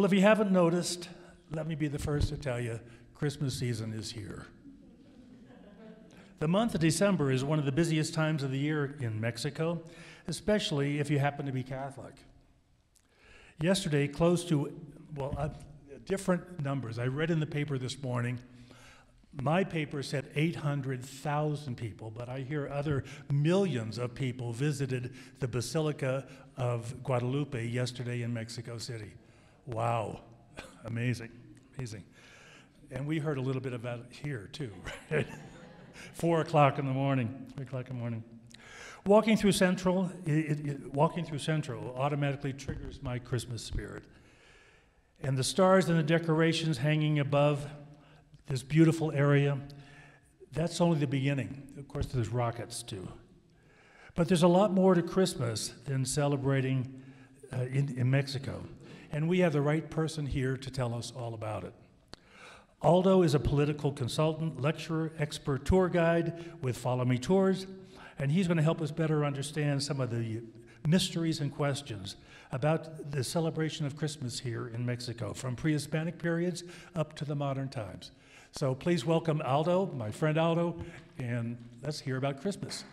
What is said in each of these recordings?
Well, if you haven't noticed, let me be the first to tell you, Christmas season is here. The month of December is one of the busiest times of the year in Mexico, especially if you happen to be Catholic. Yesterday, close to, different numbers. I read in the paper this morning, my paper said 800,000 people, but I hear other millions of people visited the Basilica of Guadalupe yesterday in Mexico City. Wow, amazing, amazing. And we heard a little bit about it here too, right? 4 o'clock in the morning, 3 o'clock in the morning. Walking through Central automatically triggers my Christmas spirit. And the stars and the decorations hanging above this beautiful area, that's only the beginning. Of course, there's rockets too. But there's a lot more to Christmas than celebrating in Mexico. And we have the right person here to tell us all about it. Aldo is a political consultant, lecturer, expert tour guide with Follow Me Tours, and he's going to help us better understand some of the mysteries and questions about the celebration of Christmas here in Mexico, from pre-Hispanic periods up to the modern times. So please welcome Aldo, my friend Aldo, and let's hear about Christmas.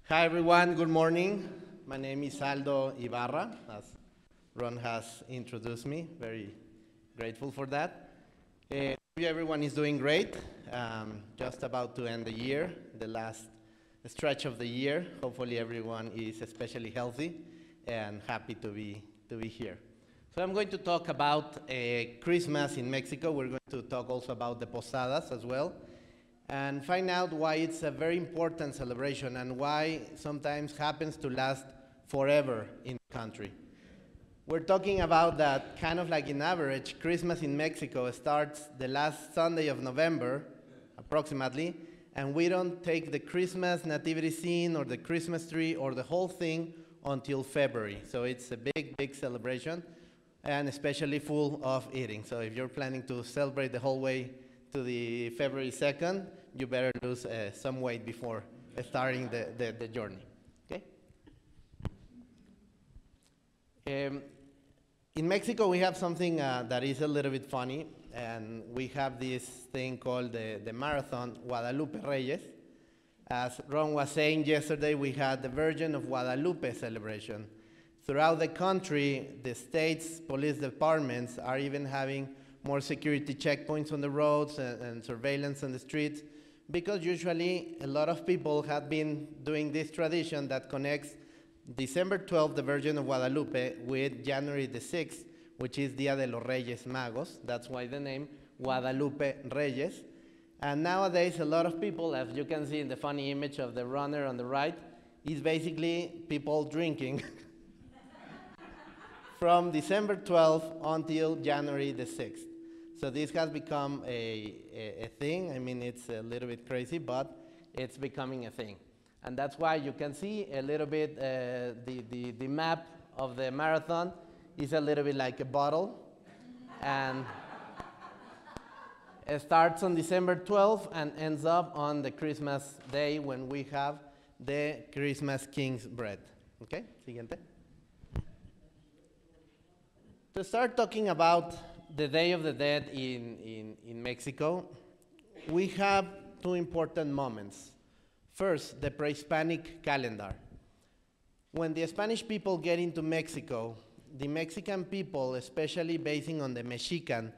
Hi everyone, good morning. My name is Aldo Ibarra, as Ron has introduced me. Very grateful for that. Everyone is doing great. Just about to end the year, the last stretch of the year. Hopefully everyone is especially healthy and happy to be here. So I'm going to talk about Christmas in Mexico. We're going to talk also about the Posadas as well, and find out why it's a very important celebration and why sometimes happens to last forever in the country. We're talking about that kind of like in average, Christmas in Mexico starts the last Sunday of November, approximately, and we don't take the Christmas nativity scene or the Christmas tree or the whole thing until February. So it's a big, big celebration, and especially full of eating. So if you're planning to celebrate the whole way to the February 2nd, you better lose some weight before starting the journey, okay? In Mexico, we have something that is a little bit funny, and we have this thing called the Marathon Guadalupe Reyes. As Ron was saying yesterday, we had the Virgin of Guadalupe celebration. Throughout the country, the state's police departments are even having more security checkpoints on the roads and surveillance on the streets, because usually a lot of people have been doing this tradition that connects December 12th, the Virgin of Guadalupe, with January the 6th, which is Dia de los Reyes Magos. That's why the name Guadalupe Reyes. And nowadays, a lot of people, as you can see in the funny image of the runner on the right, is basically people drinking from December 12th until January the 6th. So this has become a thing. I mean, it's a little bit crazy, but it's becoming a thing. And that's why you can see a little bit the map of the marathon is a little bit like a bottle. And it starts on December 12th and ends up on the Christmas day when we have the Christmas King's bread. Okay, siguiente. To start talking about the Day of the Dead in Mexico, we have two important moments. First, the pre-Hispanic calendar. When the Spanish people get into Mexico, the Mexican people, especially basing on the Mexican,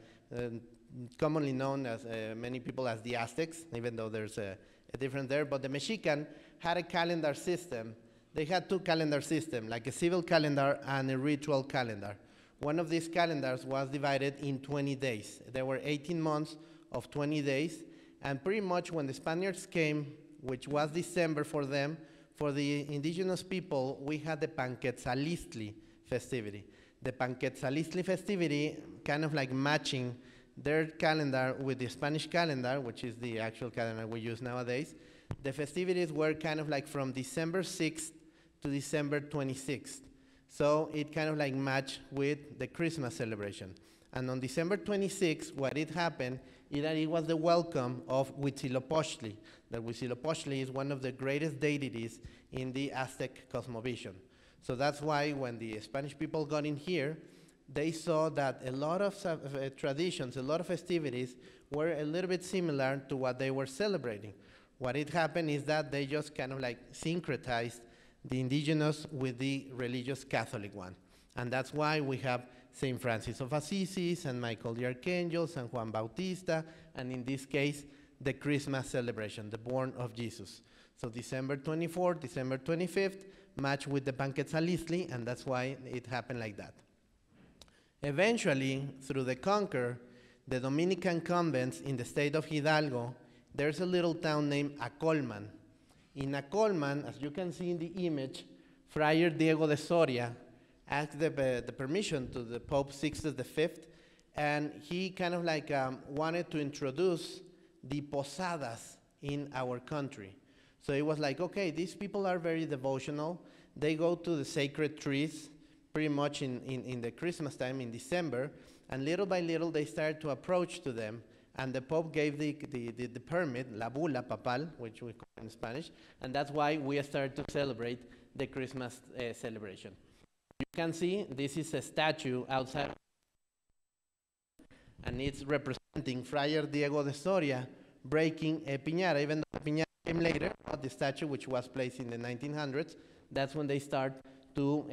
commonly known as many people as the Aztecs, even though there's a difference there, but the Mexican had a calendar system. They had two calendar systems, like a civil calendar and a ritual calendar. One of these calendars was divided in 20 days. There were 18 months of 20 days, and pretty much when the Spaniards came, which was December for them, for the indigenous people, we had the Panquetzalistli festivity. The Panquetzalistli festivity kind of like matching their calendar with the Spanish calendar, which is the actual calendar we use nowadays. The festivities were kind of like from December 6th to December 26th. So it kind of like matched with the Christmas celebration. And on December 26, what it happened is that it was the welcome of Huitzilopochtli. That Huitzilopochtli is one of the greatest deities in the Aztec cosmovision. So that's why when the Spanish people got in here, they saw that a lot of traditions, a lot of festivities were a little bit similar to what they were celebrating. What it happened is that they just kind of like syncretized the indigenous with the religious Catholic one. And that's why we have St. Francis of Assisi, St. Michael the Archangel, St. Juan Bautista, and in this case, the Christmas celebration, the born of Jesus. So December 24th, December 25th, match with the Panquetzalistli, and that's why it happened like that. Eventually, through the conquer, the Dominican convents in the state of Hidalgo, there's a little town named Acolman. In Acolman, as you can see in the image, Friar Diego de Soria asked the permission to the Pope Sixtus V, and he kind of like wanted to introduce the Posadas in our country. So it was like, okay, these people are very devotional. They go to the sacred trees pretty much in the Christmas time in December, and little by little they started to approach to them, and the Pope gave the permit, la bula papal, which we call in Spanish, and that's why we started to celebrate the Christmas celebration. You can see this is a statue outside, and it's representing Friar Diego de Soria breaking a piñata, even though the piñata came later, but the statue which was placed in the 1900s, that's when they start to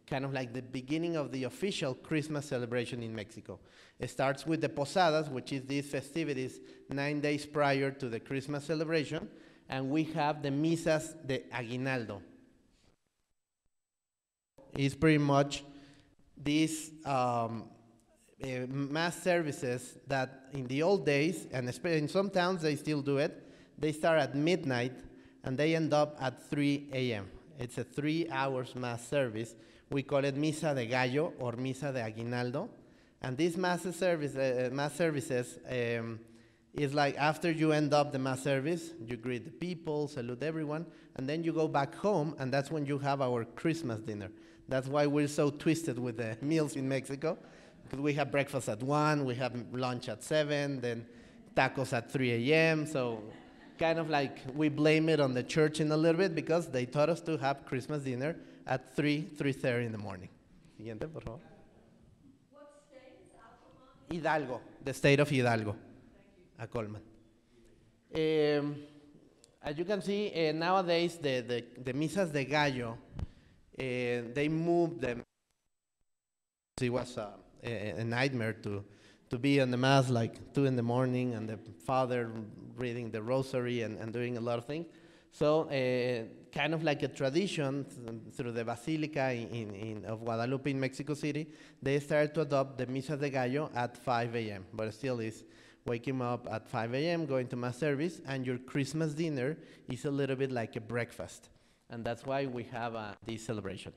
kind of like the beginning of the official Christmas celebration in Mexico. It starts with the Posadas, which is these festivities 9 days prior to the Christmas celebration, and we have the Misas de Aguinaldo. It's pretty much these mass services that in the old days, and in some towns they still do it, they start at midnight and they end up at 3 a.m. It's a 3 hours mass service. We call it Misa de Gallo or Misa de Aguinaldo. And these mass services is like after you end up the mass service, you greet the people, salute everyone, and then you go back home, and that's when you have our Christmas dinner. That's why we're so twisted with the meals in Mexico, because we have breakfast at 1, we have lunch at 7, then tacos at 3 a.m., so kind of like we blame it on the church in a little bit because they taught us to have Christmas dinner at 3:30 in the morning. Siguiente, por favor. What state is Altamont? Hidalgo, the state of Hidalgo. Thank you. Acolman. As you can see, nowadays the Misas de Gallo, they moved them. It was a nightmare to be on the mass like 2 in the morning and the father reading the rosary and doing a lot of things. So kind of like a tradition through the Basilica of Guadalupe in Mexico City, they started to adopt the Misa de Gallo at 5 a.m., but still is waking up at 5 a.m., going to mass service, and your Christmas dinner is a little bit like a breakfast. And that's why we have this celebration.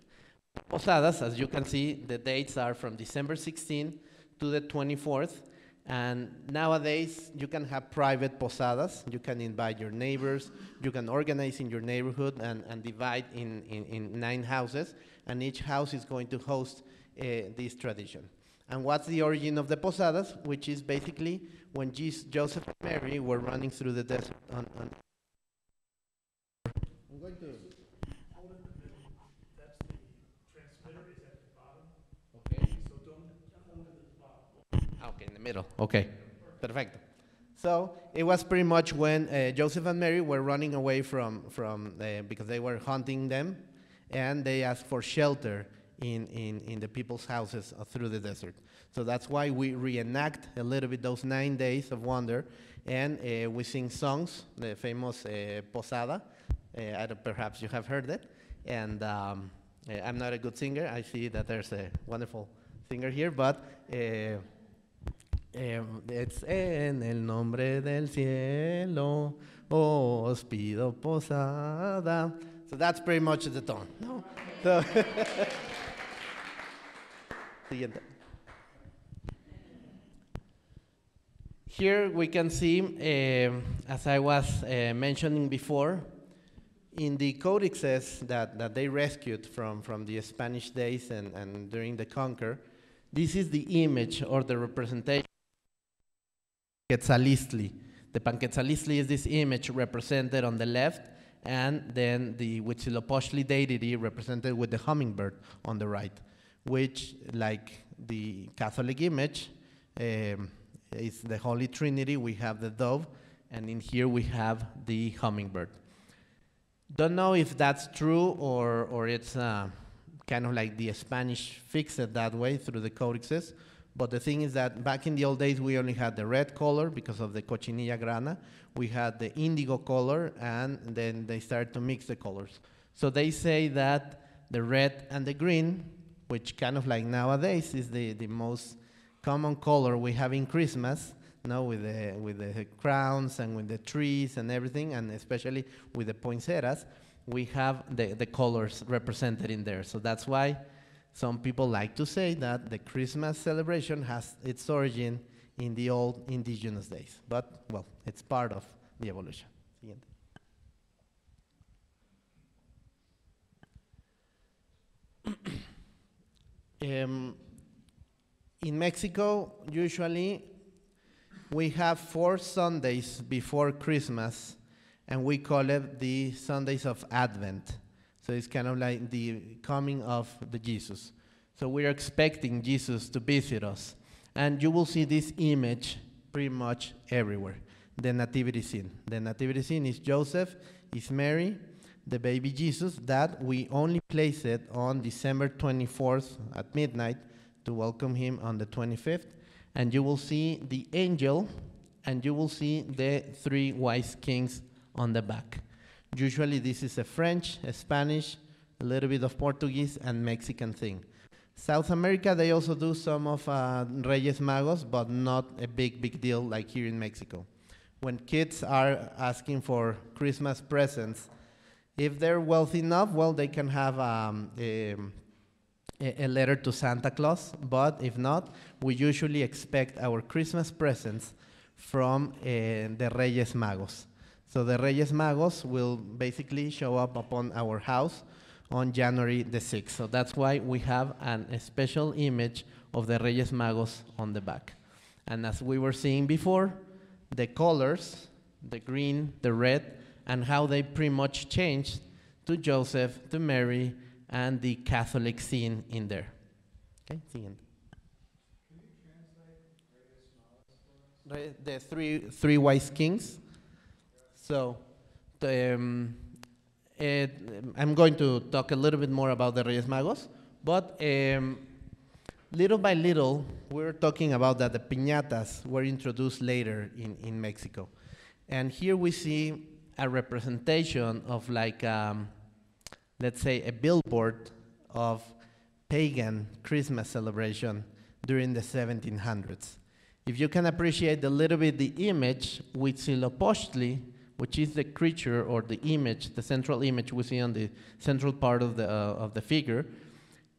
Posadas, as you can see, the dates are from December 16 to the 24th. And nowadays, you can have private posadas. You can invite your neighbors. You can organize in your neighborhood and divide in 9 houses. And each house is going to host this tradition. And what's the origin of the posadas? Which is basically when Joseph and Mary were running through the desert. I'm going to... Hold it in the middle. That's the transmitter is at the bottom. Okay. So don't hold it at the bottom. Okay, in the middle. Okay, perfect. So it was pretty much when Joseph and Mary were running away from because they were hunting them, and they asked for shelter in the people's houses through the desert. So that's why we reenact a little bit those 9 days of wonder, and we sing songs, the famous Posada. Perhaps you have heard it. And I'm not a good singer. I see that there's a wonderful singer here, but it's en el nombre del cielo, os pido posada. So that's pretty much the tone. No? So Siguiente. Here we can see, as I was mentioning before, in the codexes that they rescued from the Spanish days and during the conquer, This is the image or the representation of Quetzalistli. The Panquetzalistli is this image represented on the left, and then the Huitzilopochtli deity represented with the hummingbird on the right, which, like the Catholic image, is the Holy Trinity. We have the dove, and in here we have the hummingbird. Don't know if that's true or it's kind of like the Spanish fixed it that way through the codexes. But the thing is that back in the old days, we only had the red color because of the cochinilla grana. We had the indigo color, and then they started to mix the colors. So they say that the red and the green, which kind of like nowadays is the most common color we have in Christmas, with the crowns and with the trees and everything, and especially with the poinsettias, we have the colors represented in there. So that's why some people like to say that the Christmas celebration has its origin in the old indigenous days. But, well, it's part of the evolution. In Mexico, usually we have 4 Sundays before Christmas, and we call it the Sundays of Advent. So it's kind of like the coming of the Jesus. So we're expecting Jesus to visit us. And you will see this image pretty much everywhere, the nativity scene. The nativity scene is Joseph, is Mary, the baby Jesus, that we only place it on December 24th at midnight to welcome him on the 25th. And you will see the angel, and you will see the 3 wise kings on the back. Usually this is a French, a Spanish, a little bit of Portuguese, and Mexican thing. South America, they also do some of Reyes Magos, but not a big deal like here in Mexico. When kids are asking for Christmas presents, if they're wealthy enough, well, they can have a letter to Santa Claus, but if not, we usually expect our Christmas presents from the Reyes Magos. So the Reyes Magos will basically show up upon our house on January the 6th. So that's why we have a special image of the Reyes Magos on the back. And as we were seeing before, the colors, the green, the red, and how they pretty much changed to Joseph, to Mary, and the Catholic scene in there. Okay, siguiente. Can you translate Reyes Magos for us? The three wise kings. So, I'm going to talk a little bit more about the Reyes Magos, but little by little, we're talking about that the piñatas were introduced later in Mexico. And here we see a representation of like, let's say, a billboard of pagan Christmas celebration during the 1700s. If you can appreciate a little bit the image, Huitzilopochtli, which is the creature or the image, the central image we see on the central part of the figure,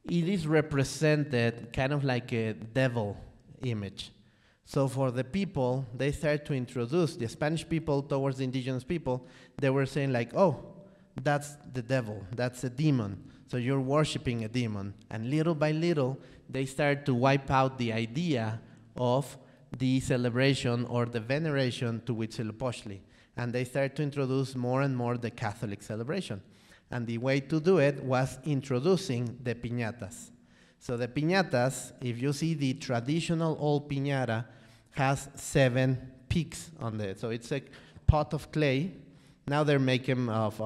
it is represented kind of like a devil image. So for the people, they started to introduce the Spanish people towards the indigenous people. They were saying like, oh, that's the devil, that's a demon. So you're worshiping a demon. And little by little, they started to wipe out the idea of the celebration or the veneration to Huitzilopochtli. And they started to introduce more and more the Catholic celebration. And the way to do it was introducing the piñatas. So the piñatas, if you see the traditional old piñata, has 7 peaks on it. So it's a pot of clay. Now they're making of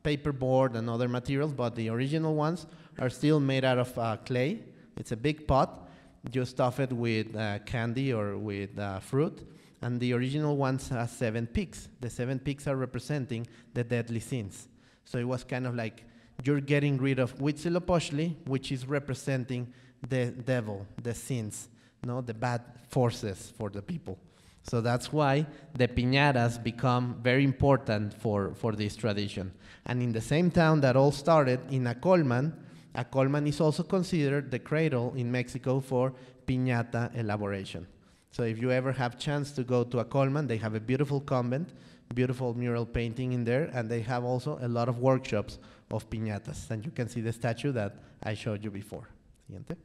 paperboard and other materials, but the original ones are still made out of clay. It's a big pot. You stuff it with candy or with fruit. And the original ones have 7 peaks. The 7 peaks are representing the deadly sins. So it was kind of like you're getting rid of Huitzilopochtli, which is representing the devil, the sins, the bad forces for the people. So that's why the piñatas become very important for this tradition. And in the same town that all started, in Acolman is also considered the cradle in Mexico for piñata elaboration. So if you ever have chance to go to Acolman, they have a beautiful convent, beautiful mural painting in there, and they have also a lot of workshops of piñatas. And you can see the statue that I showed you before. Siguiente.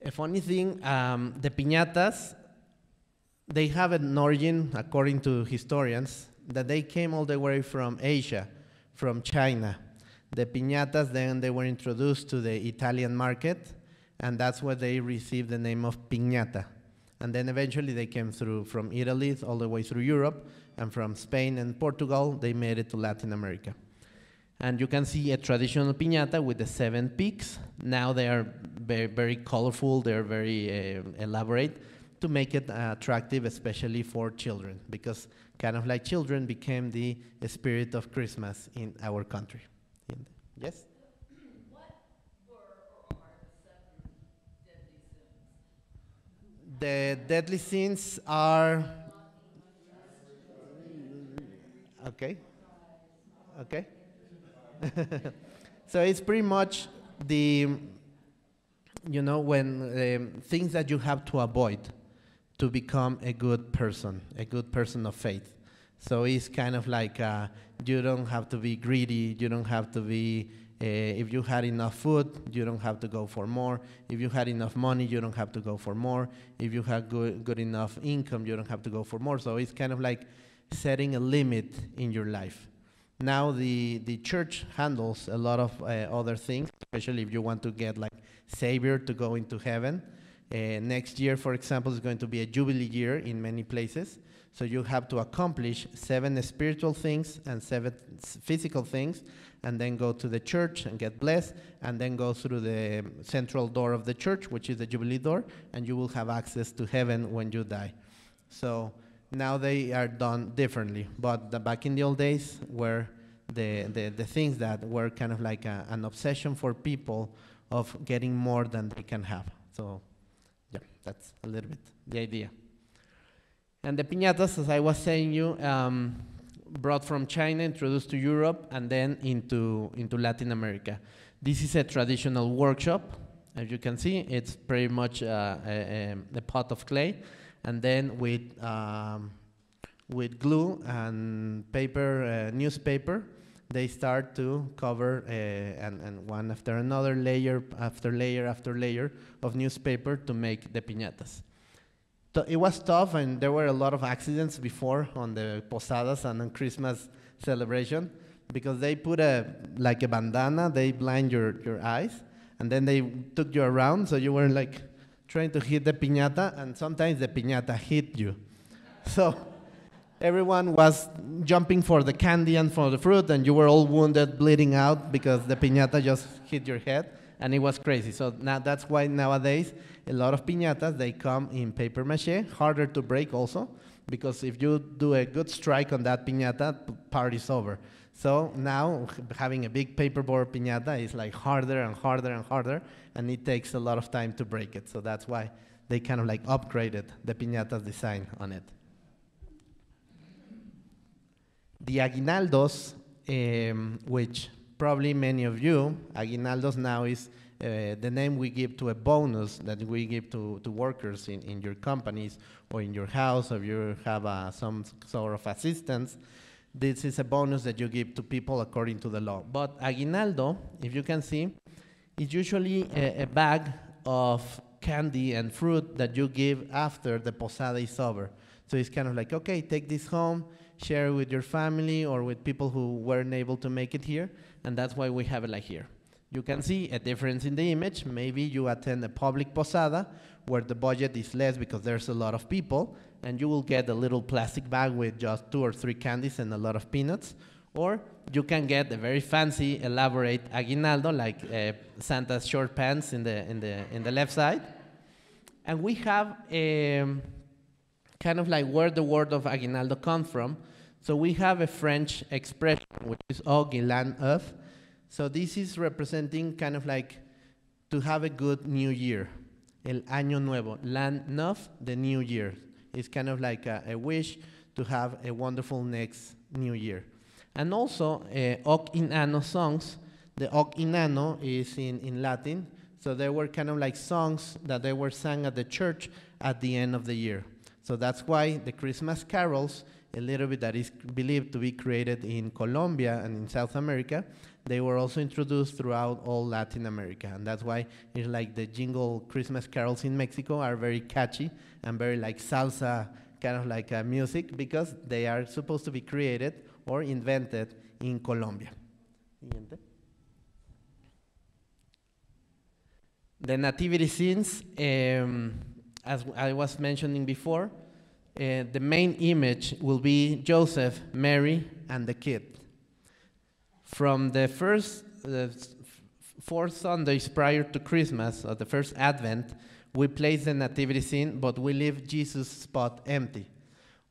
A funny thing, the piñatas, they have an origin, according to historians, that they came all the way from Asia, from China. The piñatas, then they were introduced to the Italian market, and that's where they received the name of piñata. And then eventually they came through from Italy all the way through Europe, and from Spain and Portugal, they made it to Latin America. And you can see a traditional piñata with the 7 peaks. Now they are very, very colorful, they're very elaborate to make it attractive, especially for children, because kind of like children became the spirit of Christmas in our country. Yes? What were or are the 7 deadly sins? The deadly sins are... Okay. Okay. So it's pretty much the, when things that you have to avoid to become a good person of faith. So it's kind of like you don't have to be greedy, you don't have to be, if you had enough food, you don't have to go for more. If you had enough money, you don't have to go for more. If you had good enough income, you don't have to go for more. So it's kind of like setting a limit in your life. Now the church handles a lot of other things, especially if you want to get like Savior to go into heaven. Next year, for example, is going to be a Jubilee year in many places. So you have to accomplish 7 spiritual things and 7 physical things, and then go to the church and get blessed, and then go through the central door of the church, which is the Jubilee door, and you will have access to heaven when you die. So now they are done differently, but back in the old days were the things that were kind of like an obsession for people of getting more than they can have. So yeah, that's a little bit the idea. And the piñatas, as I was saying you, brought from China, introduced to Europe, and then into Latin America. This is a traditional workshop. As you can see, it's pretty much a pot of clay, and then with glue and paper, newspaper, they start to cover and one after another, layer after layer after layer of newspaper to make the piñatas. It was tough, and there were a lot of accidents before on the Posadas and on Christmas celebration, because they put like a bandana, they blind your eyes, and then they took you around, so you were like trying to hit the piñata, and sometimes the piñata hit you. So everyone was jumping for the candy and for the fruit, and you were all wounded, bleeding out, because the piñata just hit your head, and it was crazy. So now that's why nowadays a lot of piñatas, they come in paper mache, harder to break also, because if you do a good strike on that piñata, party's over. So now having a big paperboard piñata is like harder and harder and harder, and it takes a lot of time to break it. So that's why they kind of like upgraded the piñata's design on it. The aguinaldos, which probably many of you, aguinaldos now is the name we give to a bonus that we give to workers in your companies or in your house, or if you have some sort of assistance. This is a bonus that you give to people according to the law. But aguinaldo, if you can see, is usually a bag of candy and fruit that you give after the posada is over. So it's kind of like, okay, take this home, share it with your family or with people who weren't able to make it here, and that's why we have it like here. You can see a difference in the image. Maybe you attend a public posada where the budget is less because there's a lot of people, and you will get a little plastic bag with just 2 or 3 candies and a lot of peanuts. Or you can get a very fancy, elaborate aguinaldo, like Santa's short pants in the left side. And we have kind of like where the word of aguinaldo comes from. So we have a French expression, which is au guilan of. So this is representing kind of like to have a good new year. El año nuevo, l'an neuf, the new year. It's kind of like a wish to have a wonderful next new year. And also, Hoc in Anno songs. The Hoc in Anno is in Latin. So they were kind of like songs that they were sung at the church at the end of the year. So that's why the Christmas carols a little bit that is believed to be created in Colombia and in South America, they were also introduced throughout all Latin America. And that's why it's like the jingle Christmas carols in Mexico are very catchy and very like salsa kind of like music, because they are supposed to be created or invented in Colombia. Siguiente. The nativity scenes, as I was mentioning before, the main image will be Joseph, Mary, and the kid. From the first 4 Sundays prior to Christmas, or the first Advent, we place the nativity scene, but we leave Jesus' spot empty.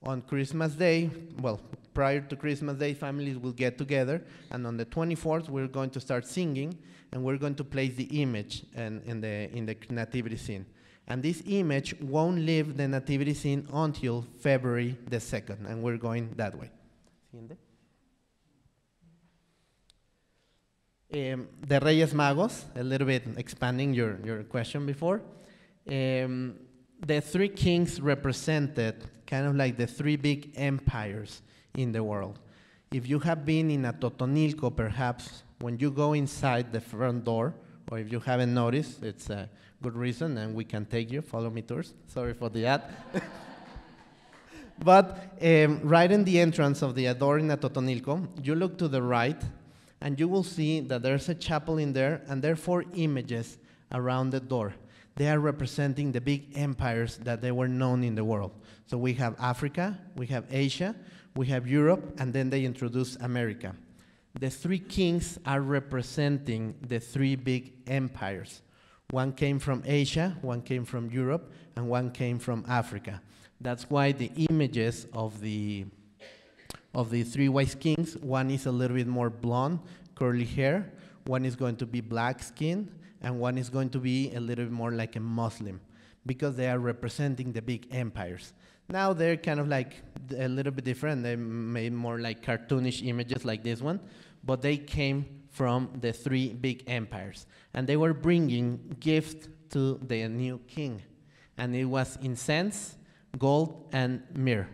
On Christmas Day, well, prior to Christmas Day, families will get together, and on the 24th, we're going to start singing, and we're going to place the image in the nativity scene. And this image won't leave the nativity scene until February the 2nd, and we're going that way. Siguiente. The Reyes Magos, a little bit expanding your question before. The 3 kings represented kind of like the 3 big empires in the world. If you have been in a Totonilco, perhaps, when you go inside the front door, or if you haven't noticed, it's a good reason, and we can take you, follow me tours, sorry for the ad. But right in the entrance of the door in the Totonilco, you look to the right, and you will see that there's a chapel in there, and there are 4 images around the door. They are representing the big empires that they were known in the world. So we have Africa, we have Asia, we have Europe, and then they introduce America. The 3 kings are representing the 3 big empires. One came from Asia, one came from Europe, and one came from Africa. That's why the images of the 3 wise kings, one is a little bit more blonde, curly hair, one is going to be black skin, and one is going to be a little bit more like a Muslim, because they are representing the big empires. Now they're kind of like a little bit different. They made more like cartoonish images like this one, but they came from the 3 big empires. And they were bringing gifts to the new king. And it was incense, gold, and myrrh.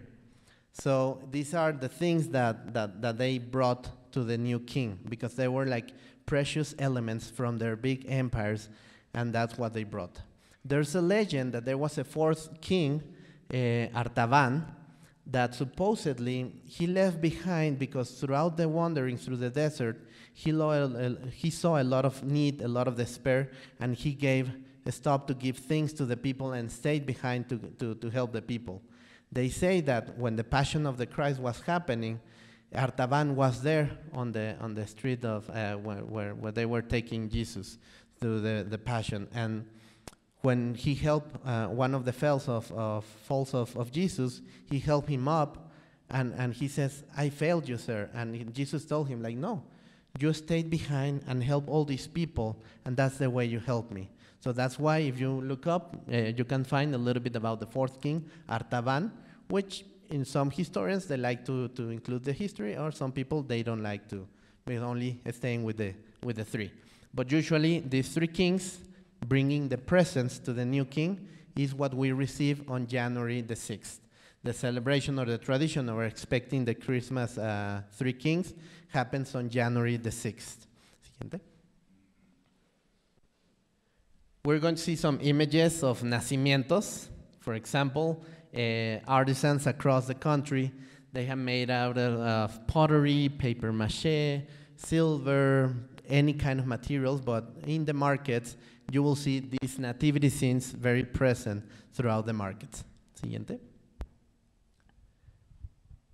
So these are the things that they brought to the new king, because they were like precious elements from their big empires, and that's what they brought. There's a legend that there was a 4th king, Artaban, that supposedly he left behind because throughout the wandering through the desert, he saw a lot of need, a lot of despair, and he stopped to give things to the people and stayed behind to help the people. They say that when the Passion of the Christ was happening, Artaban was there on the street of where they were taking Jesus to the Passion, and when he helped one of the falls of Jesus, he helped him up, and he says, "I failed you, sir." And Jesus told him, like, "No, you stayed behind and helped all these people, and that's the way you helped me." So that's why if you look up, you can find a little bit about the 4th king, Artaban, which in some historians, they like to include the history, or some people, they don't like to. We're only staying with the 3. But usually, these 3 kings bringing the presents to the new king is what we receive on January the 6th. The celebration or the tradition of expecting the Christmas 3 kings happens on January the 6th. Siguiente. We're going to see some images of nacimientos. For example, artisans across the country, they have made out of pottery, paper mache, silver, any kind of materials, but in the markets, you will see these nativity scenes very present throughout the markets. Siguiente.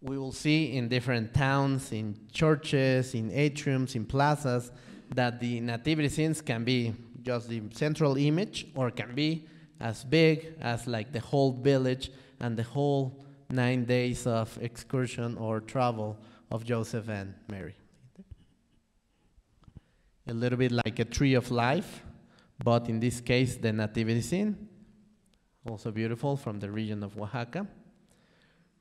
We will see in different towns, in churches, in atriums, in plazas, that the nativity scenes can be just the central image, or can be as big as like the whole village and the whole 9 days of excursion or travel of Joseph and Mary. A little bit like a tree of life, but in this case, the nativity scene, also beautiful, from the region of Oaxaca.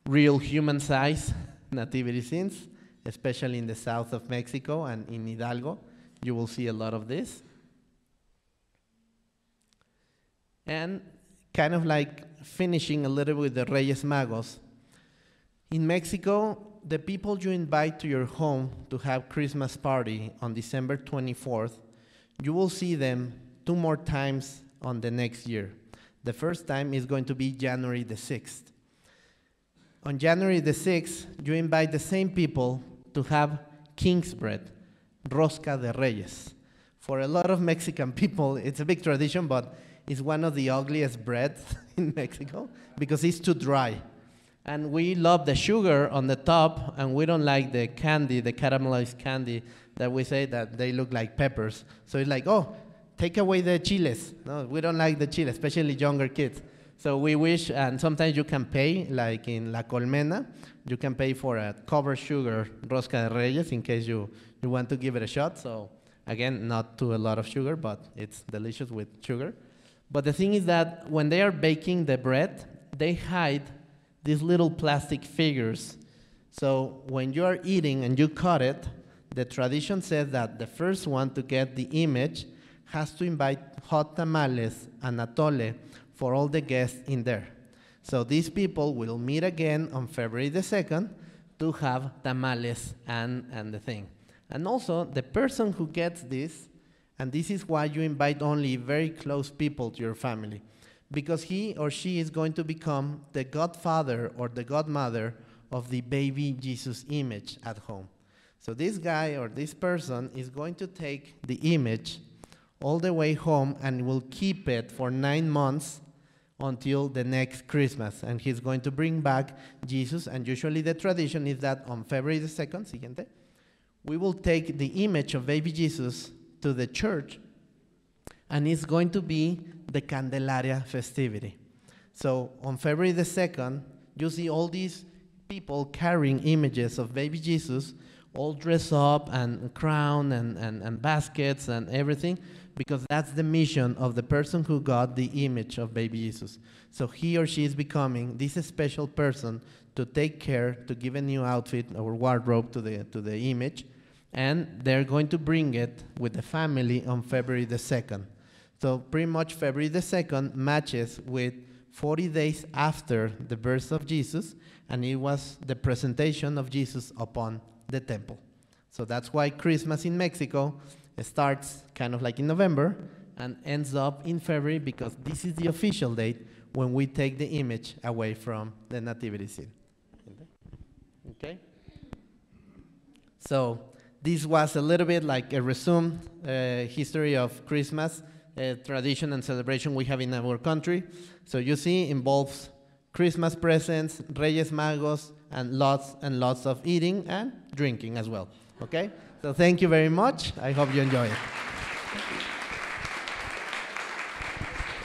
Real human-size nativity scenes, especially in the south of Mexico and in Hidalgo. You will see a lot of this. And kind of like finishing a little with the Reyes Magos. In Mexico, the people you invite to your home to have Christmas party on December 24th, you will see them 2 more times on the next year. The first time is going to be January the 6th. On January the 6th, you invite the same people to have King's bread, Rosca de Reyes. For a lot of Mexican people, it's a big tradition, but it's one of the ugliest breads in Mexico because it's too dry. And we love the sugar on the top, and we don't like the candy, the caramelized candy that we say that they look like peppers. So it's like, oh, take away the chiles. No, we don't like the chile, especially younger kids. So we wish, and sometimes you can pay, like in La Colmena, you can pay for a covered sugar Rosca de Reyes in case you want to give it a shot. So again, not too a lot of sugar, but it's delicious with sugar. But the thing is that when they are baking the bread, they hide these little plastic figures. So when you are eating and you cut it, the tradition says that the first one to get the image has to invite hot tamales and atole for all the guests in there. So these people will meet again on February the 2nd to have tamales and the thing. And also, the person who gets this, and this is why you invite only very close people to your family, because he or she is going to become the godfather or the godmother of the baby Jesus image at home. So this guy or this person is going to take the image all the way home and will keep it for 9 months until the next Christmas. And he's going to bring back Jesus, and usually the tradition is that on February the 2nd, siguiente, we will take the image of baby Jesus to the church, and it's going to be the Candelaria festivity. So on February the 2nd, you see all these people carrying images of baby Jesus, all dressed up and crown and baskets and everything, because that's the mission of the person who got the image of baby Jesus. So he or she is becoming this special person to take care, to give a new outfit or wardrobe to the image, and they're going to bring it with the family on February the 2nd. So pretty much February the 2nd matches with 40 days after the birth of Jesus, and it was the presentation of Jesus upon the temple. So that's why Christmas in Mexico starts kind of like in November and ends up in February, because this is the official date when we take the image away from the nativity scene. Okay? So this was a little bit like a resumed history of Christmas, tradition and celebration we have in our country. So you see, involves Christmas presents, Reyes Magos, and lots of eating and drinking as well. Okay? So thank you very much. I hope you enjoy it.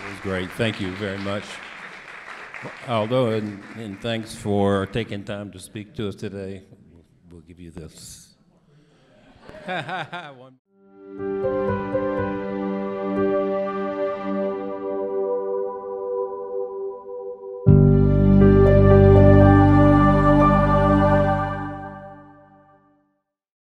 It was great. Thank you very much, Aldo, and thanks for taking time to speak to us today. We'll give you this. One.